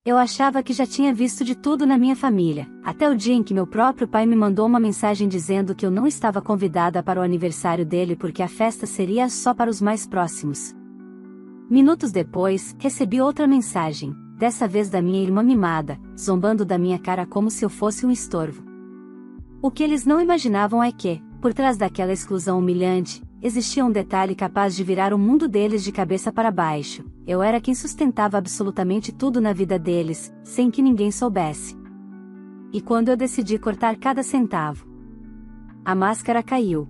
Eu achava que já tinha visto de tudo na minha família, até o dia em que meu próprio pai me mandou uma mensagem dizendo que eu não estava convidada para o aniversário dele porque a festa seria só para os mais próximos. Minutos depois, recebi outra mensagem, dessa vez da minha irmã mimada, zombando da minha cara como se eu fosse um estorvo. O que eles não imaginavam é que, por trás daquela exclusão humilhante, existia um detalhe capaz de virar o mundo deles de cabeça para baixo. Eu era quem sustentava absolutamente tudo na vida deles, sem que ninguém soubesse. E quando eu decidi cortar cada centavo, a máscara caiu.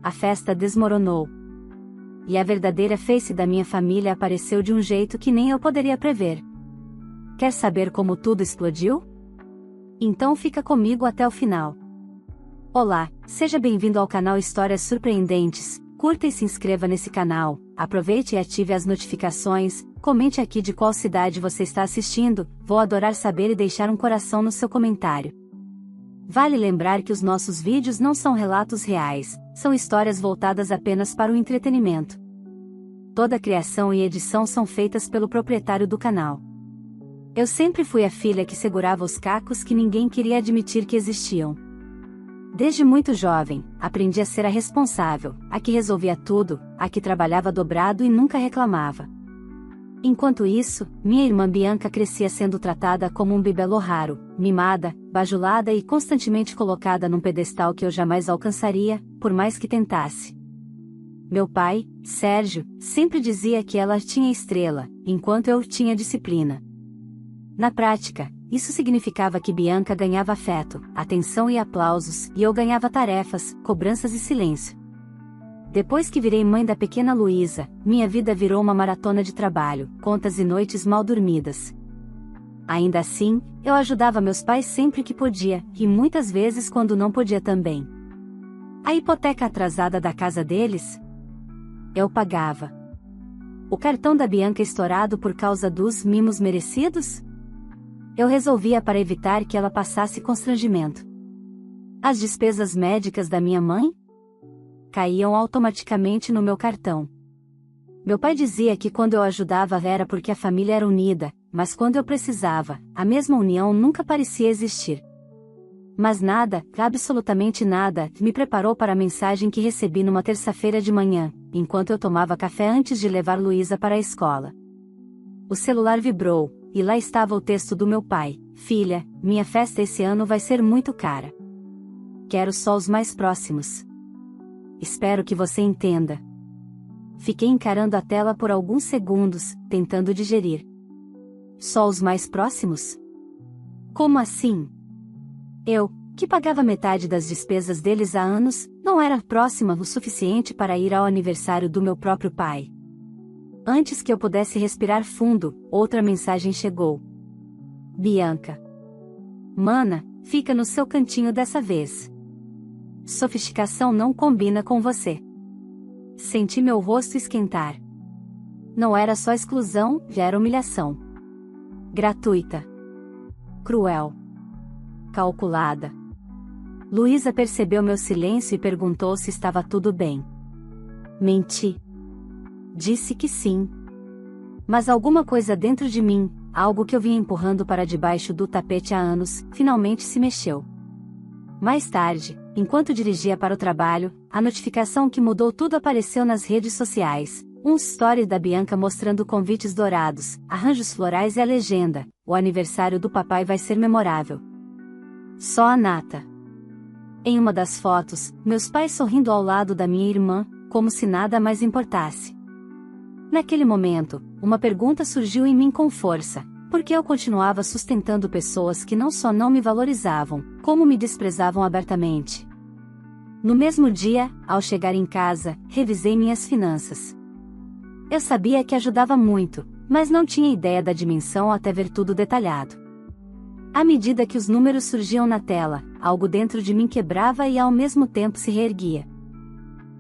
A festa desmoronou. E a verdadeira face da minha família apareceu de um jeito que nem eu poderia prever. Quer saber como tudo explodiu? Então fica comigo até o final. Olá, seja bem-vindo ao canal Histórias Surpreendentes. Curta e se inscreva nesse canal, aproveite e ative as notificações, comente aqui de qual cidade você está assistindo, vou adorar saber e deixar um coração no seu comentário. Vale lembrar que os nossos vídeos não são relatos reais, são histórias voltadas apenas para o entretenimento. Toda a criação e edição são feitas pelo proprietário do canal. Eu sempre fui a filha que segurava os cacos que ninguém queria admitir que existiam. Desde muito jovem, aprendi a ser a responsável, a que resolvia tudo, a que trabalhava dobrado e nunca reclamava. Enquanto isso, minha irmã Bianca crescia sendo tratada como um bibelô raro, mimada, bajulada e constantemente colocada num pedestal que eu jamais alcançaria, por mais que tentasse. Meu pai, Sérgio, sempre dizia que ela tinha estrela, enquanto eu tinha disciplina. Na prática, isso significava que Bianca ganhava afeto, atenção e aplausos, e eu ganhava tarefas, cobranças e silêncio. Depois que virei mãe da pequena Luísa, minha vida virou uma maratona de trabalho, contas e noites mal dormidas. Ainda assim, eu ajudava meus pais sempre que podia, e muitas vezes quando não podia também. A hipoteca atrasada da casa deles? Eu pagava. O cartão da Bianca estourado por causa dos mimos merecidos? Eu resolvia para evitar que ela passasse constrangimento. As despesas médicas da minha mãe? Caíam automaticamente no meu cartão. Meu pai dizia que quando eu ajudava era porque a família era unida, mas quando eu precisava, a mesma união nunca parecia existir. Mas nada, absolutamente nada, me preparou para a mensagem que recebi numa terça-feira de manhã, enquanto eu tomava café antes de levar Luísa para a escola. O celular vibrou, e lá estava o texto do meu pai: Filha, minha festa esse ano vai ser muito cara. Quero só os mais próximos. Espero que você entenda. Fiquei encarando a tela por alguns segundos, tentando digerir. Só os mais próximos? Como assim? Eu, que pagava metade das despesas deles há anos, não era próxima o suficiente para ir ao aniversário do meu próprio pai. Antes que eu pudesse respirar fundo, outra mensagem chegou. Bianca. Mana, fica no seu cantinho dessa vez. Sofisticação não combina com você. Senti meu rosto esquentar. Não era só exclusão, já era humilhação. Gratuita. Cruel. Calculada. Luísa percebeu meu silêncio e perguntou se estava tudo bem. Menti. Disse que sim. Mas alguma coisa dentro de mim, algo que eu vinha empurrando para debaixo do tapete há anos, finalmente se mexeu. Mais tarde, enquanto dirigia para o trabalho, a notificação que mudou tudo apareceu nas redes sociais. Um story da Bianca mostrando convites dourados, arranjos florais e a legenda: o aniversário do papai vai ser memorável. Só a nata. Em uma das fotos, meus pais sorrindo ao lado da minha irmã, como se nada mais importasse. Naquele momento, uma pergunta surgiu em mim com força: por que eu continuava sustentando pessoas que não só não me valorizavam, como me desprezavam abertamente? No mesmo dia, ao chegar em casa, revisei minhas finanças. Eu sabia que ajudava muito, mas não tinha ideia da dimensão até ver tudo detalhado. À medida que os números surgiam na tela, algo dentro de mim quebrava e ao mesmo tempo se reerguia.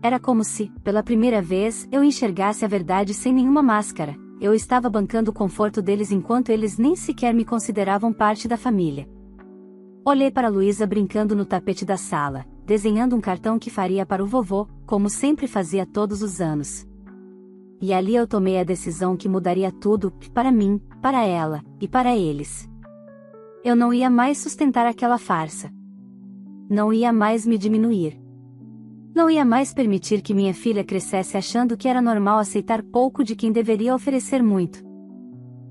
Era como se, pela primeira vez, eu enxergasse a verdade sem nenhuma máscara. Eu estava bancando o conforto deles enquanto eles nem sequer me consideravam parte da família. Olhei para Luísa brincando no tapete da sala, desenhando um cartão que faria para o vovô, como sempre fazia todos os anos. E ali eu tomei a decisão que mudaria tudo, para mim, para ela, e para eles. Eu não ia mais sustentar aquela farsa. Não ia mais me diminuir. Não ia mais permitir que minha filha crescesse achando que era normal aceitar pouco de quem deveria oferecer muito.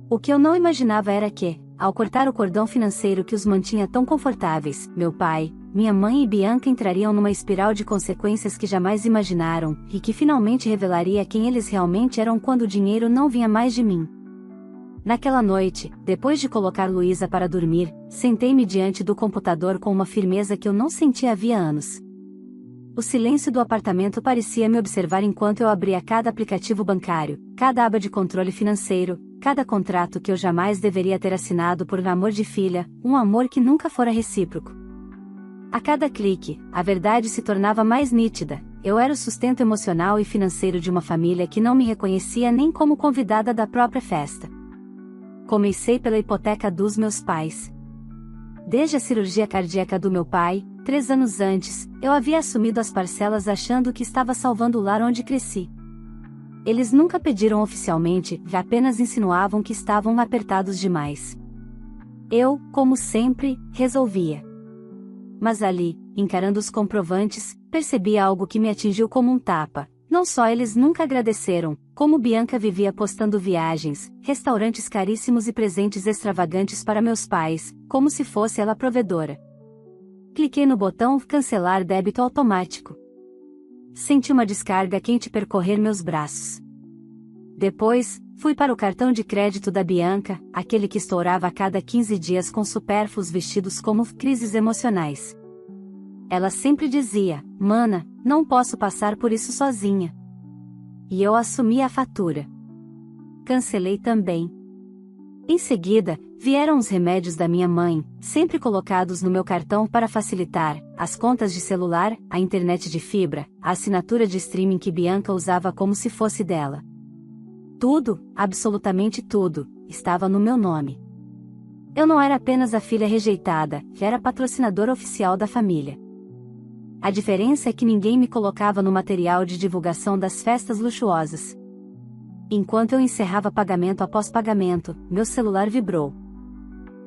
O que eu não imaginava era que, ao cortar o cordão financeiro que os mantinha tão confortáveis, meu pai, minha mãe e Bianca entrariam numa espiral de consequências que jamais imaginaram, e que finalmente revelaria quem eles realmente eram quando o dinheiro não vinha mais de mim. Naquela noite, depois de colocar Luísa para dormir, sentei-me diante do computador com uma firmeza que eu não sentia havia anos. O silêncio do apartamento parecia me observar enquanto eu abria cada aplicativo bancário, cada aba de controle financeiro, cada contrato que eu jamais deveria ter assinado por um amor de filha, um amor que nunca fora recíproco. A cada clique, a verdade se tornava mais nítida. Eu era o sustento emocional e financeiro de uma família que não me reconhecia nem como convidada da própria festa. Comecei pela hipoteca dos meus pais. Desde a cirurgia cardíaca do meu pai, 3 anos antes, eu havia assumido as parcelas achando que estava salvando o lar onde cresci. Eles nunca pediram oficialmente, apenas insinuavam que estavam apertados demais. Eu, como sempre, resolvia. Mas ali, encarando os comprovantes, percebi algo que me atingiu como um tapa. Não só eles nunca agradeceram, como Bianca vivia postando viagens, restaurantes caríssimos e presentes extravagantes para meus pais, como se fosse ela a provedora. Cliquei no botão Cancelar débito automático. Senti uma descarga quente percorrer meus braços. Depois, fui para o cartão de crédito da Bianca, aquele que estourava a cada 15 dias com supérfluos vestidos como crises emocionais. Ela sempre dizia: "Mana, não posso passar por isso sozinha." E eu assumi a fatura. Cancelei também. Em seguida, vieram os remédios da minha mãe, sempre colocados no meu cartão para facilitar, as contas de celular, a internet de fibra, a assinatura de streaming que Bianca usava como se fosse dela. Tudo, absolutamente tudo, estava no meu nome. Eu não era apenas a filha rejeitada, era patrocinadora oficial da família. A diferença é que ninguém me colocava no material de divulgação das festas luxuosas. Enquanto eu encerrava pagamento após pagamento, meu celular vibrou.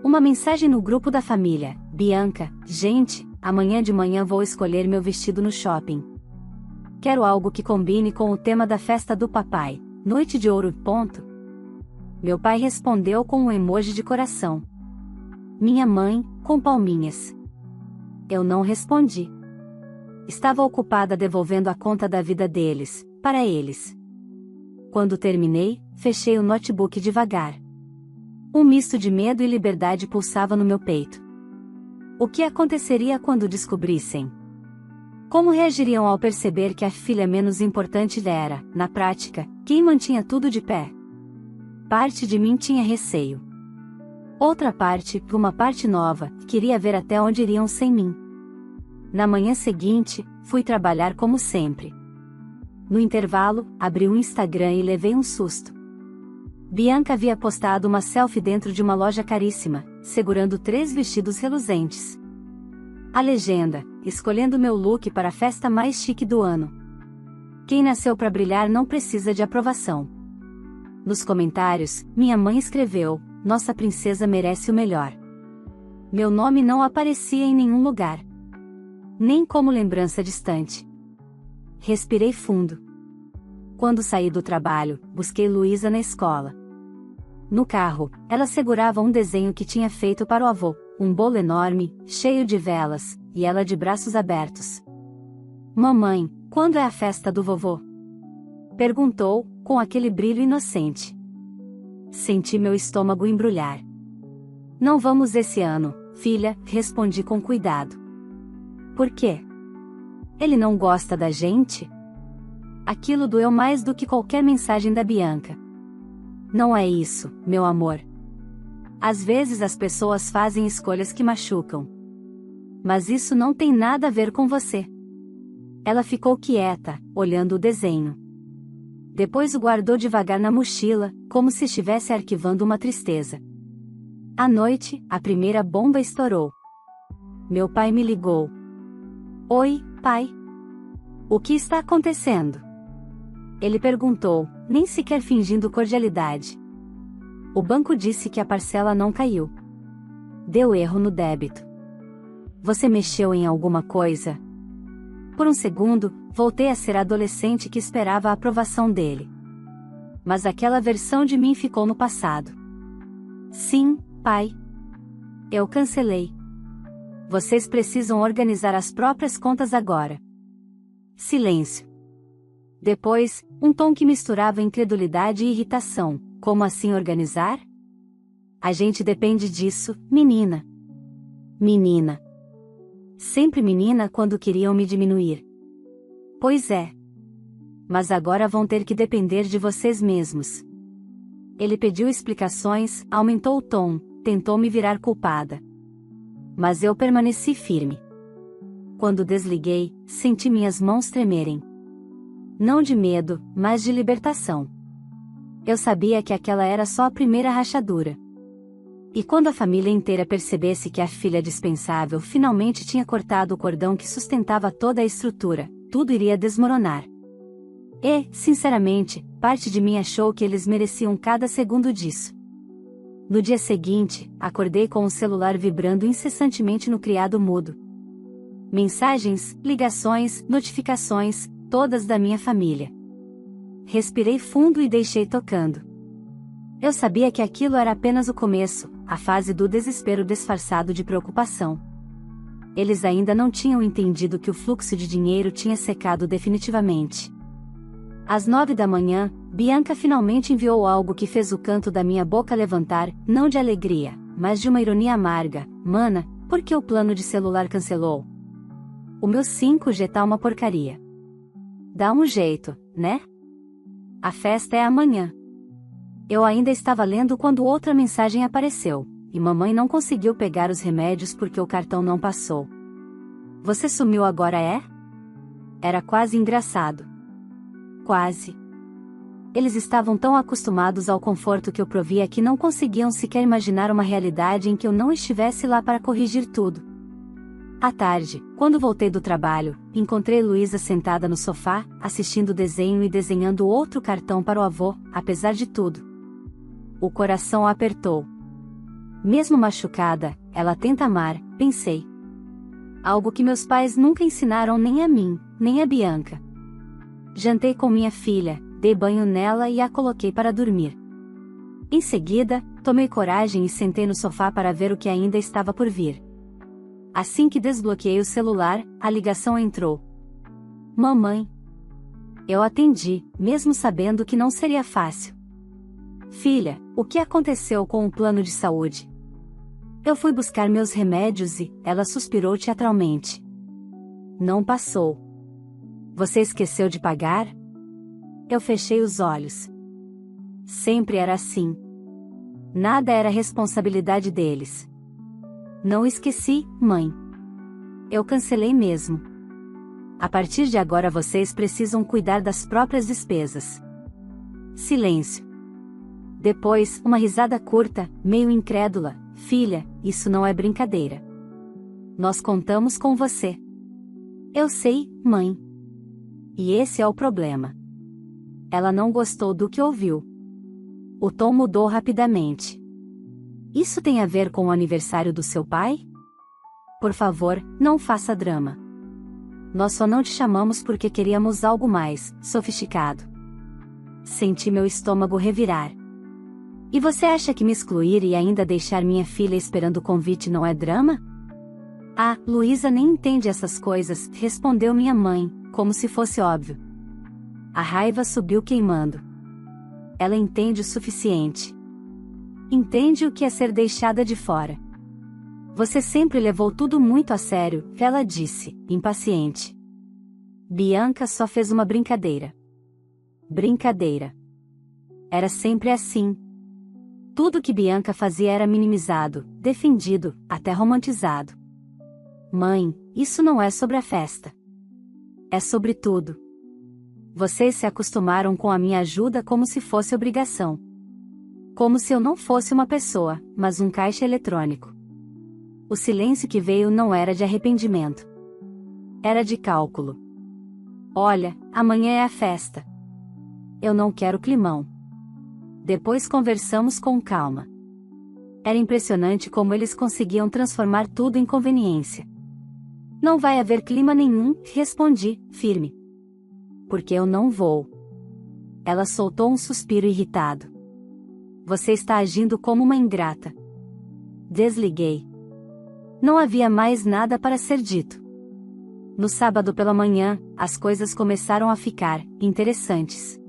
Uma mensagem no grupo da família: "Bianca, gente, amanhã de manhã vou escolher meu vestido no shopping. Quero algo que combine com o tema da festa do papai, noite de ouro, ponto." Meu pai respondeu com um emoji de coração. Minha mãe, com palminhas. Eu não respondi. Estava ocupada devolvendo a conta da vida deles, para eles. Quando terminei, fechei o notebook devagar. Um misto de medo e liberdade pulsava no meu peito. O que aconteceria quando descobrissem? Como reagiriam ao perceber que a filha menos importante era, na prática, quem mantinha tudo de pé? Parte de mim tinha receio. Outra parte, uma parte nova, queria ver até onde iriam sem mim. Na manhã seguinte, fui trabalhar como sempre. No intervalo, abri o Instagram e levei um susto. Bianca havia postado uma selfie dentro de uma loja caríssima, segurando 3 vestidos reluzentes. A legenda: "Escolhendo meu look para a festa mais chique do ano. Quem nasceu para brilhar não precisa de aprovação." Nos comentários, minha mãe escreveu: "Nossa princesa merece o melhor." Meu nome não aparecia em nenhum lugar. Nem como lembrança distante. Respirei fundo. Quando saí do trabalho, busquei Luísa na escola. No carro, ela segurava um desenho que tinha feito para o avô, um bolo enorme, cheio de velas, e ela de braços abertos. "Mamãe, quando é a festa do vovô?" perguntou, com aquele brilho inocente. Senti meu estômago embrulhar. "Não vamos esse ano, filha", respondi com cuidado. "Por quê? Ele não gosta da gente?" Aquilo doeu mais do que qualquer mensagem da Bianca. "Não é isso, meu amor. Às vezes as pessoas fazem escolhas que machucam. Mas isso não tem nada a ver com você." Ela ficou quieta, olhando o desenho. Depois o guardou devagar na mochila, como se estivesse arquivando uma tristeza. À noite, a primeira bomba estourou. Meu pai me ligou. "Oi, pai. O que está acontecendo?" Ele perguntou, nem sequer fingindo cordialidade. O banco disse que a parcela não caiu. Deu erro no débito. Você mexeu em alguma coisa? Por um segundo, voltei a ser a adolescente que esperava a aprovação dele. Mas aquela versão de mim ficou no passado. Sim, pai. Eu cancelei. Vocês precisam organizar as próprias contas agora. Silêncio. Depois, um tom que misturava incredulidade e irritação. Como assim organizar? A gente depende disso, menina. Menina. Sempre menina quando queriam me diminuir. Pois é. Mas agora vão ter que depender de vocês mesmos. Ele pediu explicações, aumentou o tom, tentou me virar culpada. Mas eu permaneci firme. Quando desliguei, senti minhas mãos tremerem. Não de medo, mas de libertação. Eu sabia que aquela era só a primeira rachadura. E quando a família inteira percebesse que a filha dispensável finalmente tinha cortado o cordão que sustentava toda a estrutura, tudo iria desmoronar. E, sinceramente, parte de mim achou que eles mereciam cada segundo disso. No dia seguinte, acordei com o celular vibrando incessantemente no criado mudo. Mensagens, ligações, notificações, todas da minha família. Respirei fundo e deixei tocando. Eu sabia que aquilo era apenas o começo, a fase do desespero disfarçado de preocupação. Eles ainda não tinham entendido que o fluxo de dinheiro tinha secado definitivamente. Às 9 da manhã, Bianca finalmente enviou algo que fez o canto da minha boca levantar, não de alegria, mas de uma ironia amarga. Mana, por que o plano de celular cancelou? O meu 5G tá uma porcaria. Dá um jeito, né? A festa é amanhã. Eu ainda estava lendo quando outra mensagem apareceu, e mamãe não conseguiu pegar os remédios porque o cartão não passou. Você sumiu agora é? Era quase engraçado. Quase. Eles estavam tão acostumados ao conforto que eu provia que não conseguiam sequer imaginar uma realidade em que eu não estivesse lá para corrigir tudo. À tarde, quando voltei do trabalho, encontrei Luísa sentada no sofá, assistindo o desenho e desenhando outro cartão para o avô, apesar de tudo. O coração a apertou. Mesmo machucada, ela tenta amar, pensei. Algo que meus pais nunca ensinaram nem a mim, nem a Bianca. Jantei com minha filha, dei banho nela e a coloquei para dormir. Em seguida, tomei coragem e sentei no sofá para ver o que ainda estava por vir. Assim que desbloqueei o celular, a ligação entrou. Mamãe. Eu atendi, mesmo sabendo que não seria fácil. Filha, o que aconteceu com o plano de saúde? Eu fui buscar meus remédios e, ela suspirou teatralmente. Não passou. Você esqueceu de pagar? Eu fechei os olhos. Sempre era assim. Nada era responsabilidade deles. Não esqueci, mãe. Eu cancelei mesmo. A partir de agora vocês precisam cuidar das próprias despesas. Silêncio. Depois, uma risada curta, meio incrédula. Filha, isso não é brincadeira. Nós contamos com você. Eu sei, mãe. E esse é o problema. Ela não gostou do que ouviu. O tom mudou rapidamente. Isso tem a ver com o aniversário do seu pai? Por favor, não faça drama. Nós só não te chamamos porque queríamos algo mais sofisticado. Senti meu estômago revirar. E você acha que me excluir e ainda deixar minha filha esperando o convite não é drama? Ah, Luísa nem entende essas coisas, respondeu minha mãe, como se fosse óbvio. A raiva subiu queimando. Ela entende o suficiente. Entende o que é ser deixada de fora. Você sempre levou tudo muito a sério, ela disse, impaciente. Bianca só fez uma brincadeira. Brincadeira. Era sempre assim. Tudo que Bianca fazia era minimizado, defendido, até romantizado. Mãe, isso não é sobre a festa. É sobre tudo. Vocês se acostumaram com a minha ajuda como se fosse obrigação. Como se eu não fosse uma pessoa, mas um caixa eletrônico. O silêncio que veio não era de arrependimento. Era de cálculo. Olha, amanhã é a festa. Eu não quero climão. Depois conversamos com calma. Era impressionante como eles conseguiam transformar tudo em conveniência. Não vai haver clima nenhum, respondi, firme. Porque eu não vou. Ela soltou um suspiro irritado. Você está agindo como uma ingrata. Desliguei. Não havia mais nada para ser dito. No sábado pela manhã, as coisas começaram a ficar interessantes.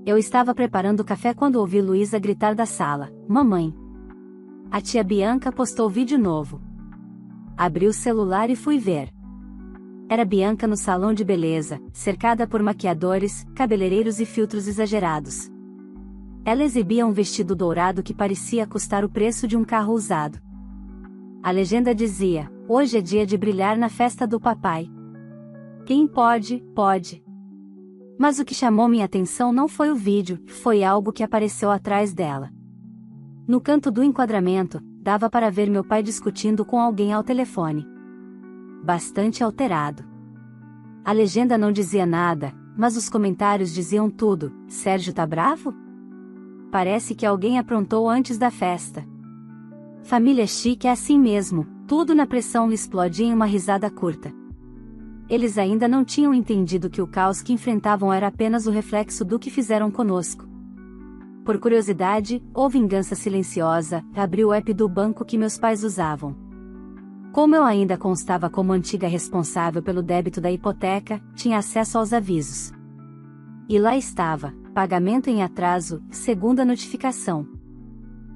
Eu estava preparando café quando ouvi Luísa gritar da sala: Mamãe! A tia Bianca postou vídeo novo. Abri o celular e fui ver. Era Bianca no salão de beleza, cercada por maquiadores, cabeleireiros e filtros exagerados. Ela exibia um vestido dourado que parecia custar o preço de um carro usado. A legenda dizia: hoje é dia de brilhar na festa do papai. Quem pode, pode. Mas o que chamou minha atenção não foi o vídeo, foi algo que apareceu atrás dela. No canto do enquadramento, dava para ver meu pai discutindo com alguém ao telefone. Bastante alterado. A legenda não dizia nada, mas os comentários diziam tudo. Sérgio tá bravo? Parece que alguém aprontou antes da festa. Família chique é assim mesmo, tudo na pressão lhe explodia em uma risada curta. Eles ainda não tinham entendido que o caos que enfrentavam era apenas o reflexo do que fizeram conosco. Por curiosidade, ou vingança silenciosa, abri o app do banco que meus pais usavam. Como eu ainda constava como antiga responsável pelo débito da hipoteca, tinha acesso aos avisos. E lá estava, pagamento em atraso, segunda notificação.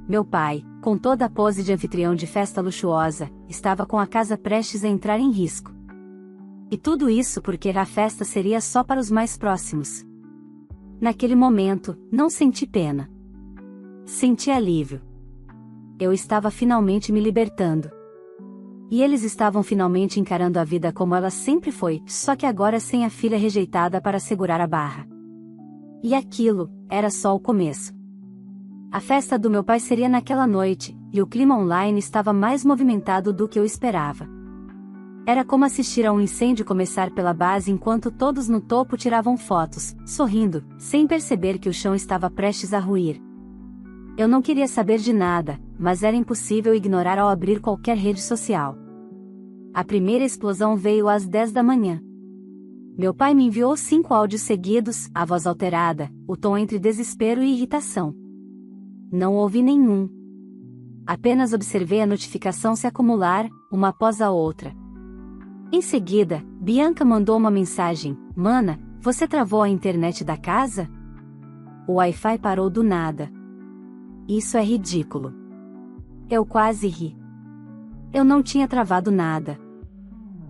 Meu pai, com toda a pose de anfitrião de festa luxuosa, estava com a casa prestes a entrar em risco. E tudo isso porque a festa seria só para os mais próximos. Naquele momento, não senti pena. Senti alívio. Eu estava finalmente me libertando. E eles estavam finalmente encarando a vida como ela sempre foi, só que agora sem a filha rejeitada para segurar a barra. E aquilo era só o começo. A festa do meu pai seria naquela noite, e o clima online estava mais movimentado do que eu esperava. Era como assistir a um incêndio começar pela base enquanto todos no topo tiravam fotos, sorrindo, sem perceber que o chão estava prestes a ruir. Eu não queria saber de nada, mas era impossível ignorar ao abrir qualquer rede social. A primeira explosão veio às 10 da manhã. Meu pai me enviou 5 áudios seguidos, a voz alterada, o tom entre desespero e irritação. Não ouvi nenhum. Apenas observei a notificação se acumular, uma após a outra. Em seguida, Bianca mandou uma mensagem: Mana, você travou a internet da casa? O Wi-Fi parou do nada. Isso é ridículo. Eu quase ri. Eu não tinha travado nada.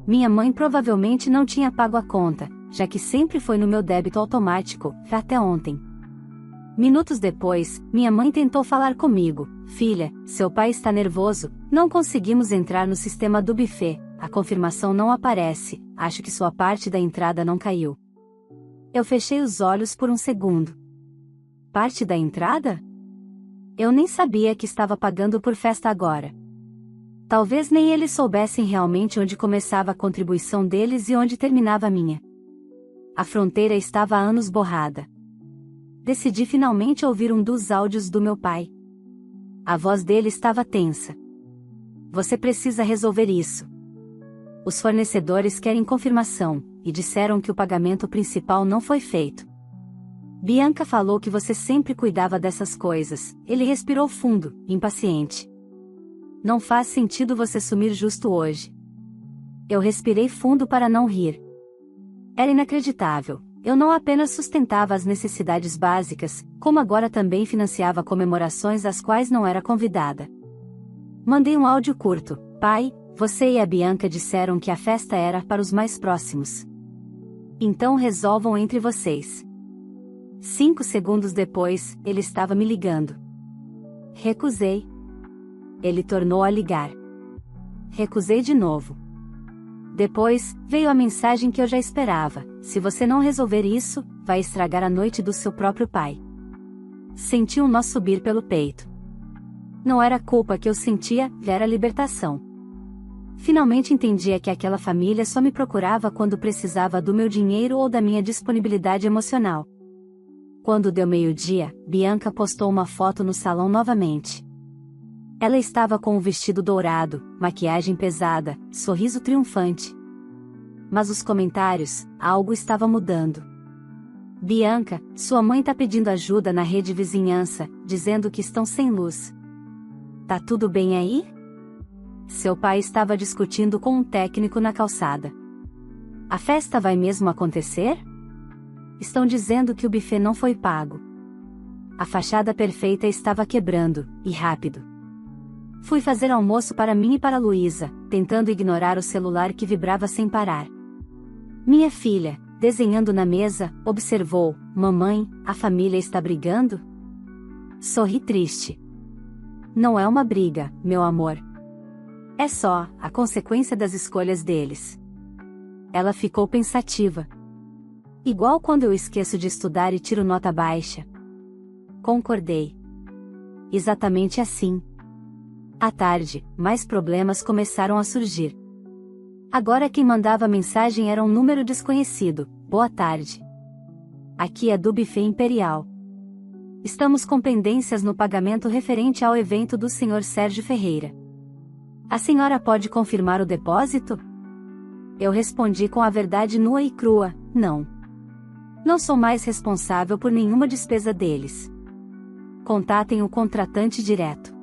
Minha mãe provavelmente não tinha pago a conta, já que sempre foi no meu débito automático, até ontem. Minutos depois, minha mãe tentou falar comigo: Filha, seu pai está nervoso, não conseguimos entrar no sistema do buffet, a confirmação não aparece, acho que sua parte da entrada não caiu. Eu fechei os olhos por um segundo. Parte da entrada? Eu nem sabia que estava pagando por festa agora. Talvez nem eles soubessem realmente onde começava a contribuição deles e onde terminava a minha. A fronteira estava há anos borrada. Decidi finalmente ouvir um dos áudios do meu pai. A voz dele estava tensa. Você precisa resolver isso. Os fornecedores querem confirmação, e disseram que o pagamento principal não foi feito. Bianca falou que você sempre cuidava dessas coisas. Ele respirou fundo, impaciente. Não faz sentido você sumir justo hoje. Eu respirei fundo para não rir. Era inacreditável. Eu não apenas sustentava as necessidades básicas, como agora também financiava comemorações às quais não era convidada. Mandei um áudio curto: Pai, você e a Bianca disseram que a festa era para os mais próximos. Então resolvam entre vocês. 5 segundos depois, ele estava me ligando. Recusei. Ele tornou a ligar. Recusei de novo. Depois, veio a mensagem que eu já esperava: se você não resolver isso, vai estragar a noite do seu próprio pai. Senti um nó subir pelo peito. Não era culpa que eu sentia, era libertação. Finalmente entendia que aquela família só me procurava quando precisava do meu dinheiro ou da minha disponibilidade emocional. Quando deu meio-dia, Bianca postou uma foto no salão novamente. Ela estava com um vestido dourado, maquiagem pesada, sorriso triunfante. Mas os comentários, algo estava mudando. Bianca, sua mãe tá pedindo ajuda na rede vizinhança, dizendo que estão sem luz. Tá tudo bem aí? Seu pai estava discutindo com um técnico na calçada. A festa vai mesmo acontecer? Estão dizendo que o buffet não foi pago. A fachada perfeita estava quebrando, e rápido. Fui fazer almoço para mim e para Luísa, tentando ignorar o celular que vibrava sem parar. Minha filha, desenhando na mesa, observou: mamãe, a família está brigando? Sorri triste. Não é uma briga, meu amor. É só a consequência das escolhas deles. Ela ficou pensativa. Igual quando eu esqueço de estudar e tiro nota baixa. Concordei. Exatamente assim. À tarde, mais problemas começaram a surgir. Agora quem mandava a mensagem era um número desconhecido: boa tarde. Aqui é do buffet imperial. Estamos com pendências no pagamento referente ao evento do Sr. Sérgio Ferreira. A senhora pode confirmar o depósito? Eu respondi com a verdade nua e crua: não. Não sou mais responsável por nenhuma despesa deles. Contatem o contratante direto.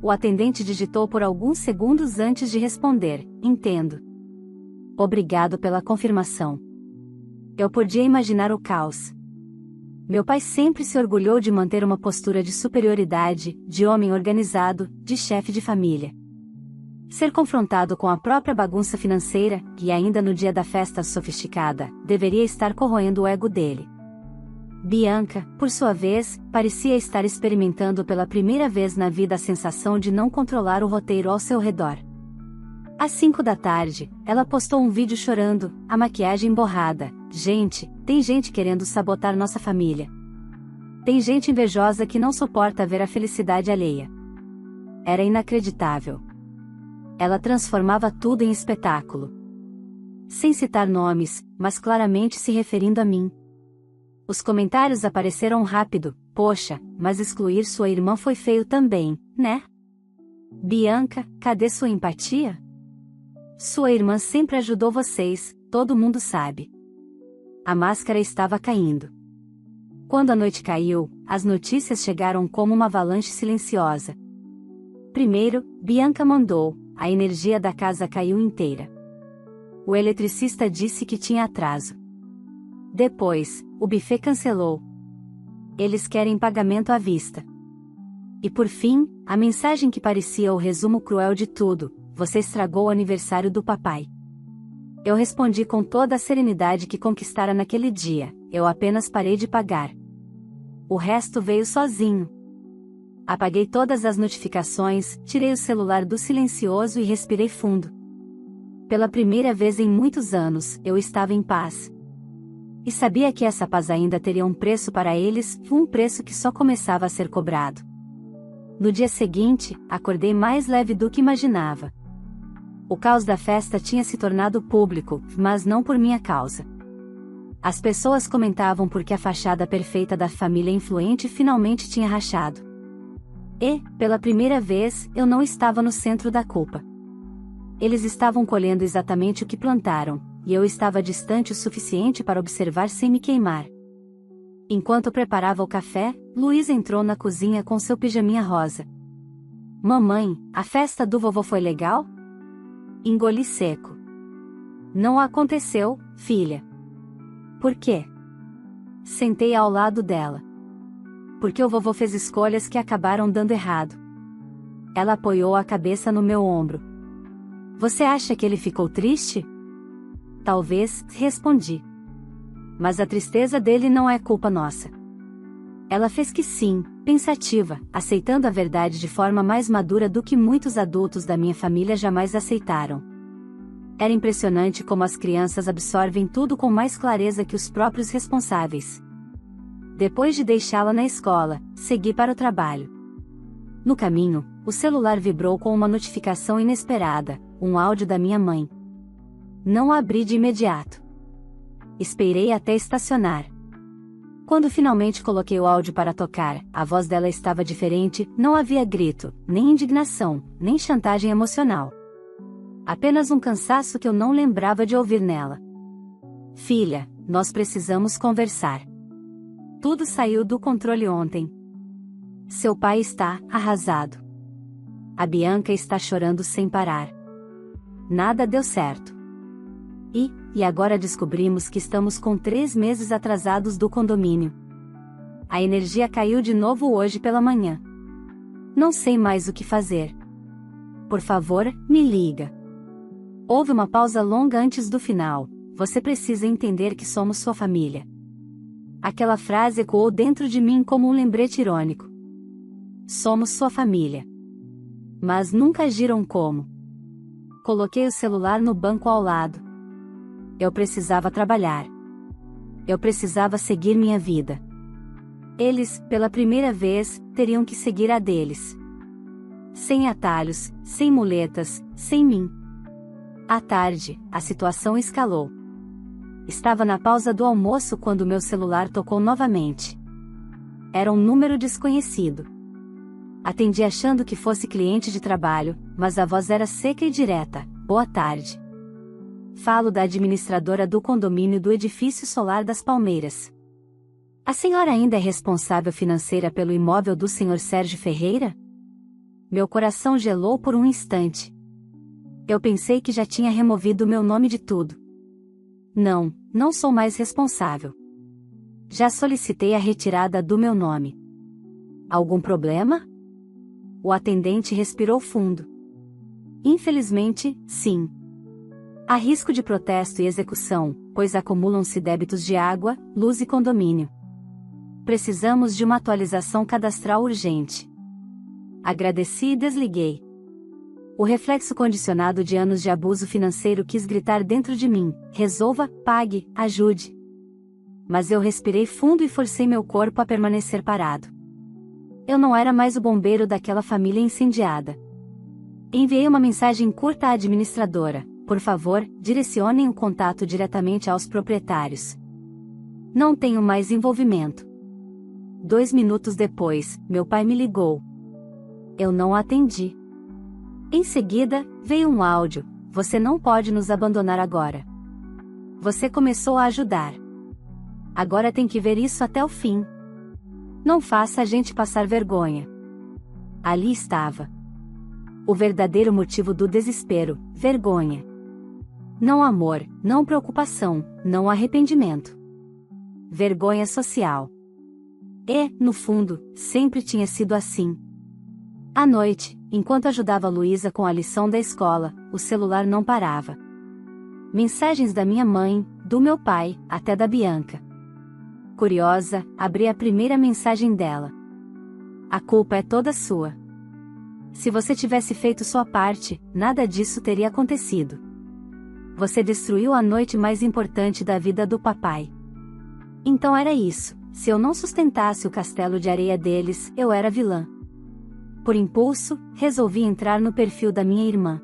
O atendente digitou por alguns segundos antes de responder: entendo. Obrigado pela confirmação. Eu podia imaginar o caos. Meu pai sempre se orgulhou de manter uma postura de superioridade, de homem organizado, de chefe de família. Ser confrontado com a própria bagunça financeira, e ainda no dia da festa sofisticada, deveria estar corroendo o ego dele. Bianca, por sua vez, parecia estar experimentando pela primeira vez na vida a sensação de não controlar o roteiro ao seu redor. Às 5 da tarde, ela postou um vídeo chorando, a maquiagem borrada. Gente, tem gente querendo sabotar nossa família. Tem gente invejosa que não suporta ver a felicidade alheia. Era inacreditável. Ela transformava tudo em espetáculo. Sem citar nomes, mas claramente se referindo a mim. Os comentários apareceram rápido: poxa, mas excluir sua irmã foi feio também, né? Bianca, cadê sua empatia? Sua irmã sempre ajudou vocês, todo mundo sabe. A máscara estava caindo. Quando a noite caiu, as notícias chegaram como uma avalanche silenciosa. Primeiro, Bianca mandou: a energia da casa caiu inteira. O eletricista disse que tinha atraso. Depois, o buffet cancelou. Eles querem pagamento à vista. E por fim, a mensagem que parecia o resumo cruel de tudo: você estragou o aniversário do papai. Eu respondi com toda a serenidade que conquistara naquele dia: eu apenas parei de pagar. O resto veio sozinho. Apaguei todas as notificações, tirei o celular do silencioso e respirei fundo. Pela primeira vez em muitos anos, eu estava em paz. E sabia que essa paz ainda teria um preço para eles, um preço que só começava a ser cobrado. No dia seguinte, acordei mais leve do que imaginava. O caos da festa tinha se tornado público, mas não por minha causa. As pessoas comentavam porque a fachada perfeita da família influente finalmente tinha rachado. E, pela primeira vez, eu não estava no centro da culpa. Eles estavam colhendo exatamente o que plantaram, e eu estava distante o suficiente para observar sem me queimar. Enquanto preparava o café, Luísa entrou na cozinha com seu pijaminha rosa. Mamãe, a festa do vovô foi legal? Engoli seco. Não aconteceu, filha. Por quê? Sentei ao lado dela. Porque o vovô fez escolhas que acabaram dando errado. Ela apoiou a cabeça no meu ombro. Você acha que ele ficou triste? Talvez, respondi. Mas a tristeza dele não é culpa nossa. Ela fez que sim, pensativa, aceitando a verdade de forma mais madura do que muitos adultos da minha família jamais aceitaram. Era impressionante como as crianças absorvem tudo com mais clareza que os próprios responsáveis. Depois de deixá-la na escola, segui para o trabalho. No caminho, o celular vibrou com uma notificação inesperada, um áudio da minha mãe. Não abri de imediato. Esperei até estacionar. Quando finalmente coloquei o áudio para tocar, a voz dela estava diferente, não havia grito, nem indignação, nem chantagem emocional. Apenas um cansaço que eu não lembrava de ouvir nela. Filha, nós precisamos conversar. Tudo saiu do controle ontem. Seu pai está arrasado. A Bianca está chorando sem parar. Nada deu certo. E agora descobrimos que estamos com 3 meses atrasados do condomínio. A energia caiu de novo hoje pela manhã. Não sei mais o que fazer. Por favor, me liga. Houve uma pausa longa antes do final. Você precisa entender que somos sua família. Aquela frase ecoou dentro de mim como um lembrete irônico. Somos sua família. Mas nunca agiram como. Coloquei o celular no banco ao lado. Eu precisava trabalhar. Eu precisava seguir minha vida. Eles, pela primeira vez, teriam que seguir a deles. Sem atalhos, sem muletas, sem mim. À tarde, a situação escalou. Estava na pausa do almoço quando meu celular tocou novamente. Era um número desconhecido. Atendi achando que fosse cliente de trabalho, mas a voz era seca e direta. Boa tarde. Falo da administradora do condomínio do edifício solar das Palmeiras. A senhora ainda é responsável financeira pelo imóvel do Sr. Sérgio Ferreira? Meu coração gelou por um instante. Eu pensei que já tinha removido meu nome de tudo. Não, não sou mais responsável. Já solicitei a retirada do meu nome. Algum problema? O atendente respirou fundo. Infelizmente, sim. Há risco de protesto e execução, pois acumulam-se débitos de água, luz e condomínio. Precisamos de uma atualização cadastral urgente. Agradeci e desliguei. O reflexo condicionado de anos de abuso financeiro quis gritar dentro de mim: resolva, pague, ajude. Mas eu respirei fundo e forcei meu corpo a permanecer parado. Eu não era mais o bombeiro daquela família incendiada. Enviei uma mensagem curta à administradora: por favor, direcionem o contato diretamente aos proprietários. Não tenho mais envolvimento. 2 minutos depois, meu pai me ligou. Eu não atendi. Em seguida, veio um áudio: você não pode nos abandonar agora. Você começou a ajudar. Agora tem que ver isso até o fim. Não faça a gente passar vergonha. Ali estava. O verdadeiro motivo do desespero: vergonha. Não amor, não preocupação, não arrependimento. Vergonha social. E, no fundo, sempre tinha sido assim. À noite, enquanto ajudava Luísa com a lição da escola, o celular não parava. Mensagens da minha mãe, do meu pai, até da Bianca. Curiosa, abri a primeira mensagem dela. A culpa é toda sua. Se você tivesse feito sua parte, nada disso teria acontecido. Você destruiu a noite mais importante da vida do papai. Então era isso: se eu não sustentasse o castelo de areia deles, eu era vilã. Por impulso, resolvi entrar no perfil da minha irmã.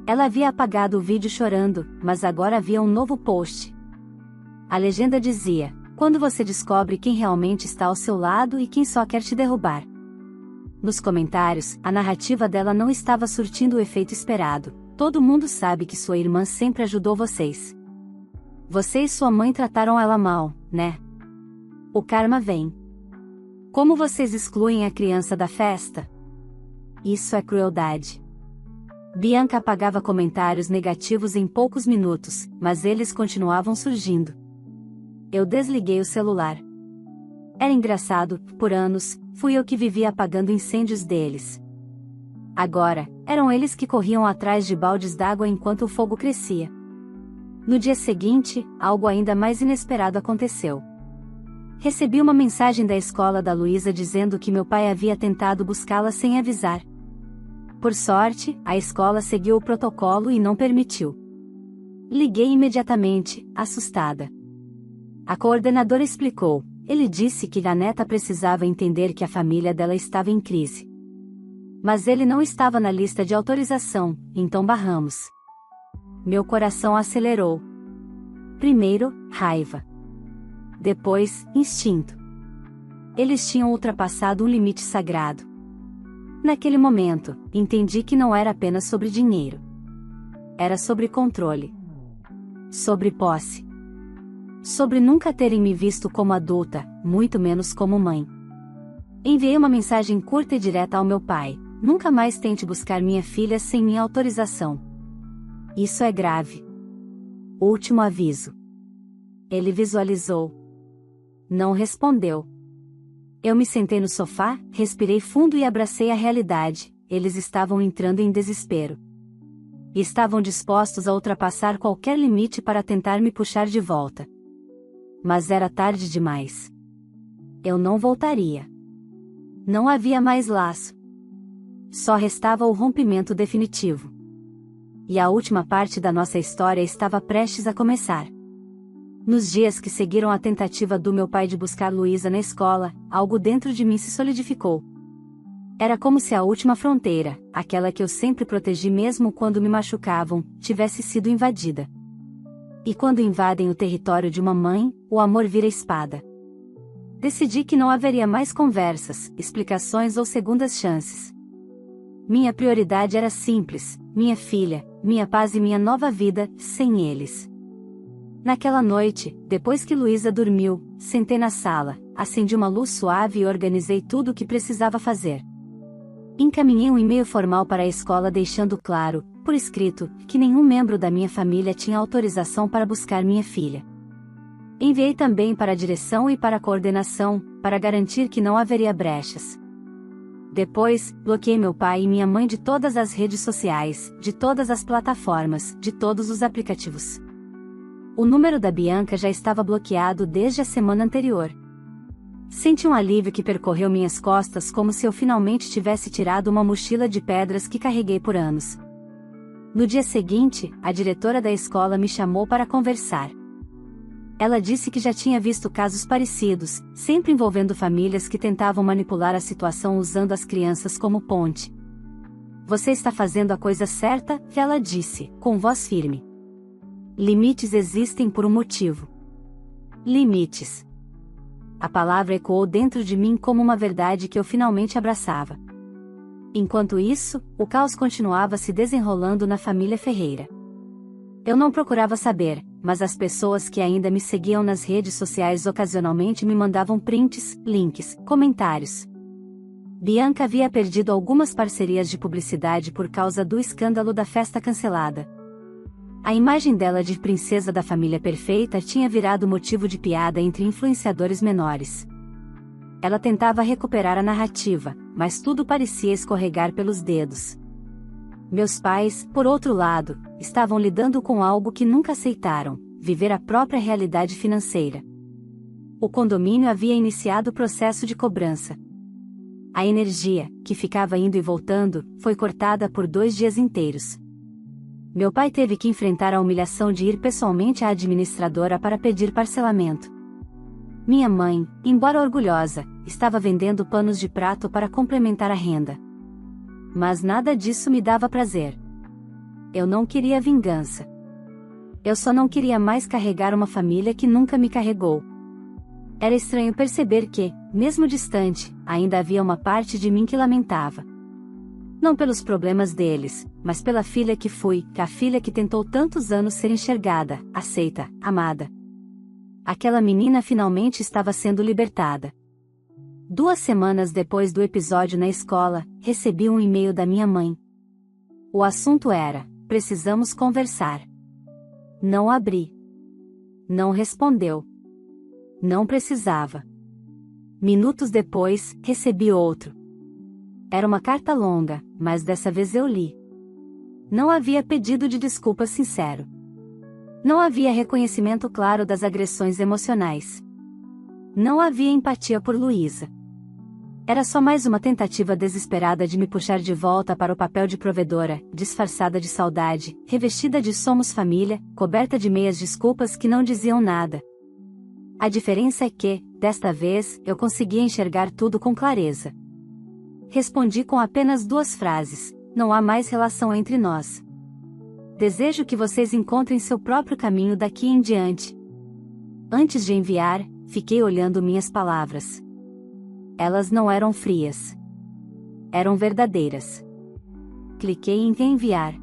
Ela havia apagado o vídeo chorando, mas agora havia um novo post. A legenda dizia: quando você descobre quem realmente está ao seu lado e quem só quer te derrubar. Nos comentários, a narrativa dela não estava surtindo o efeito esperado. Todo mundo sabe que sua irmã sempre ajudou vocês. Você e sua mãe trataram ela mal, né? O karma vem. Como vocês excluem a criança da festa? Isso é crueldade. Bianca apagava comentários negativos em poucos minutos, mas eles continuavam surgindo. Eu desliguei o celular. Era engraçado, por anos, fui eu que vivia apagando incêndios deles. Agora, eram eles que corriam atrás de baldes d'água enquanto o fogo crescia. No dia seguinte, algo ainda mais inesperado aconteceu. Recebi uma mensagem da escola da Luísa dizendo que meu pai havia tentado buscá-la sem avisar. Por sorte, a escola seguiu o protocolo e não permitiu. Liguei imediatamente, assustada. A coordenadora explicou: ele disse que a neta precisava entender que a família dela estava em crise. Mas ele não estava na lista de autorização, então barramos. Meu coração acelerou. Primeiro, raiva. depois, instinto. Eles tinham ultrapassado um limite sagrado. Naquele momento, entendi que não era apenas sobre dinheiro. Era sobre controle. Sobre posse. Sobre nunca terem me visto como adulta, muito menos como mãe. Enviei uma mensagem curta e direta ao meu pai: nunca mais tente buscar minha filha sem minha autorização. Isso é grave. Último aviso. Ele visualizou. Não respondeu. Eu me sentei no sofá, respirei fundo e abracei a realidade. Eles estavam entrando em desespero. E estavam dispostos a ultrapassar qualquer limite para tentar me puxar de volta. Mas era tarde demais. Eu não voltaria. Não havia mais laço. Só restava o rompimento definitivo. E a última parte da nossa história estava prestes a começar. Nos dias que seguiram a tentativa do meu pai de buscar Luísa na escola, algo dentro de mim se solidificou. Era como se a última fronteira, aquela que eu sempre protegi mesmo quando me machucavam, tivesse sido invadida. E quando invadem o território de uma mãe, o amor vira espada. Decidi que não haveria mais conversas, explicações ou segundas chances. Minha prioridade era simples: minha filha, minha paz e minha nova vida, sem eles. Naquela noite, depois que Luísa dormiu, sentei na sala, acendi uma luz suave e organizei tudo o que precisava fazer. Encaminhei um e-mail formal para a escola deixando claro, por escrito, que nenhum membro da minha família tinha autorização para buscar minha filha. Enviei também para a direção e para a coordenação, para garantir que não haveria brechas. Depois, bloqueei meu pai e minha mãe de todas as redes sociais, de todas as plataformas, de todos os aplicativos. O número da Bianca já estava bloqueado desde a semana anterior. Senti um alívio que percorreu minhas costas como se eu finalmente tivesse tirado uma mochila de pedras que carreguei por anos. No dia seguinte, a diretora da escola me chamou para conversar. Ela disse que já tinha visto casos parecidos, sempre envolvendo famílias que tentavam manipular a situação usando as crianças como ponte. Você está fazendo a coisa certa, ela disse, com voz firme. Limites existem por um motivo. Limites. A palavra ecoou dentro de mim como uma verdade que eu finalmente abraçava. Enquanto isso, o caos continuava se desenrolando na família Ferreira. Eu não procurava saber, mas as pessoas que ainda me seguiam nas redes sociais ocasionalmente me mandavam prints, links, comentários. Bianca havia perdido algumas parcerias de publicidade por causa do escândalo da festa cancelada. A imagem dela de princesa da família perfeita tinha virado motivo de piada entre influenciadores menores. Ela tentava recuperar a narrativa, mas tudo parecia escorregar pelos dedos. Meus pais, por outro lado, estavam lidando com algo que nunca aceitaram: viver a própria realidade financeira. O condomínio havia iniciado o processo de cobrança. A energia, que ficava indo e voltando, foi cortada por 2 dias inteiros. Meu pai teve que enfrentar a humilhação de ir pessoalmente à administradora para pedir parcelamento. Minha mãe, embora orgulhosa, estava vendendo panos de prato para complementar a renda. Mas nada disso me dava prazer. Eu não queria vingança. Eu só não queria mais carregar uma família que nunca me carregou. Era estranho perceber que, mesmo distante, ainda havia uma parte de mim que lamentava. Não pelos problemas deles, mas pela filha que fui, a filha que tentou tantos anos ser enxergada, aceita, amada. Aquela menina finalmente estava sendo libertada. 2 semanas depois do episódio na escola, recebi um e-mail da minha mãe. O assunto era: precisamos conversar. Não abri. Não respondeu. Não precisava. Minutos depois, recebi outro. Era uma carta longa, mas dessa vez eu li. Não havia pedido de desculpa sincero. Não havia reconhecimento claro das agressões emocionais. Não havia empatia por Luísa. Era só mais uma tentativa desesperada de me puxar de volta para o papel de provedora, disfarçada de saudade, revestida de somos família, coberta de meias desculpas que não diziam nada. A diferença é que, desta vez, eu conseguia enxergar tudo com clareza. Respondi com apenas 2 frases: não há mais relação entre nós. Desejo que vocês encontrem seu próprio caminho daqui em diante. Antes de enviar, fiquei olhando minhas palavras. Elas não eram frias. Eram verdadeiras. Cliquei em enviar.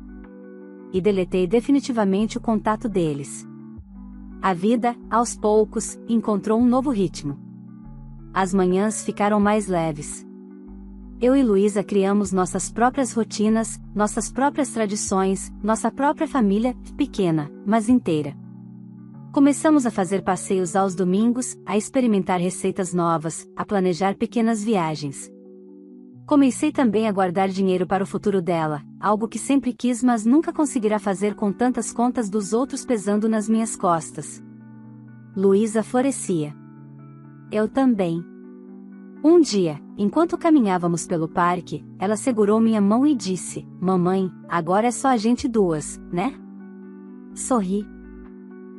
E deletei definitivamente o contato deles. A vida, aos poucos, encontrou um novo ritmo. As manhãs ficaram mais leves. Eu e Luísa criamos nossas próprias rotinas, nossas próprias tradições, nossa própria família, pequena, mas inteira. Começamos a fazer passeios aos domingos, a experimentar receitas novas, a planejar pequenas viagens. Comecei também a guardar dinheiro para o futuro dela, algo que sempre quis mas nunca conseguirá fazer com tantas contas dos outros pesando nas minhas costas. Luísa florescia. Eu também. Um dia, enquanto caminhávamos pelo parque, ela segurou minha mão e disse: "Mamãe, agora é só a gente duas, né?" Sorri.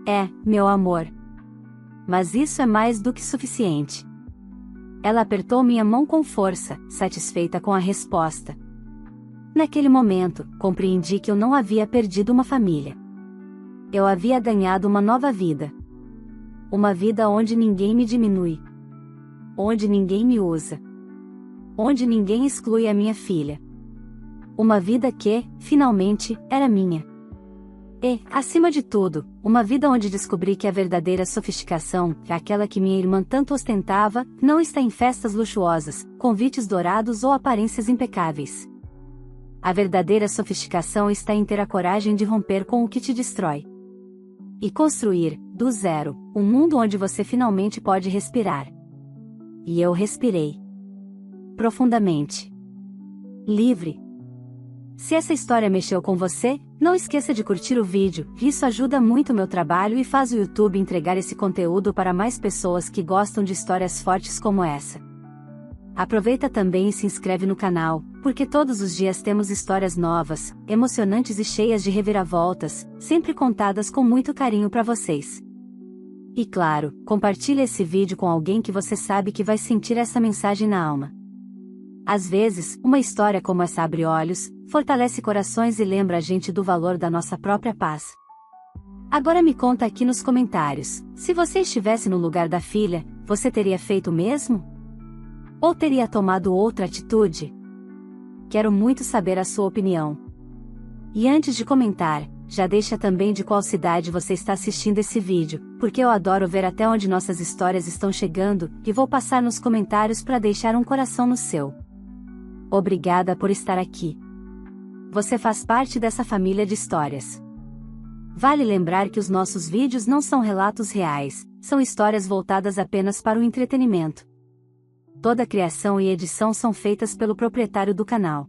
É, meu amor. Mas isso é mais do que suficiente. Ela apertou minha mão com força, satisfeita com a resposta. Naquele momento, compreendi que eu não havia perdido uma família. Eu havia ganhado uma nova vida. Uma vida onde ninguém me diminui. Onde ninguém me usa. Onde ninguém exclui a minha filha. Uma vida que, finalmente, era minha. E, acima de tudo, uma vida onde descobri que a verdadeira sofisticação, aquela que minha irmã tanto ostentava, não está em festas luxuosas, convites dourados ou aparências impecáveis. A verdadeira sofisticação está em ter a coragem de romper com o que te destrói. E construir, do zero, um mundo onde você finalmente pode respirar. E eu respirei. Profundamente. Livre. Se essa história mexeu com você, não esqueça de curtir o vídeo, isso ajuda muito o meu trabalho e faz o YouTube entregar esse conteúdo para mais pessoas que gostam de histórias fortes como essa. Aproveita também e se inscreve no canal, porque todos os dias temos histórias novas, emocionantes e cheias de reviravoltas, sempre contadas com muito carinho para vocês. E claro, compartilhe esse vídeo com alguém que você sabe que vai sentir essa mensagem na alma. Às vezes, uma história como essa abre olhos, fortalece corações e lembra a gente do valor da nossa própria paz. Agora me conta aqui nos comentários, se você estivesse no lugar da filha, você teria feito o mesmo? Ou teria tomado outra atitude? Quero muito saber a sua opinião. E antes de comentar, já deixa também de qual cidade você está assistindo esse vídeo, porque eu adoro ver até onde nossas histórias estão chegando, e vou passar nos comentários para deixar um coração no seu. Obrigada por estar aqui. Você faz parte dessa família de histórias. Vale lembrar que os nossos vídeos não são relatos reais, são histórias voltadas apenas para o entretenimento. Toda a criação e edição são feitas pelo proprietário do canal.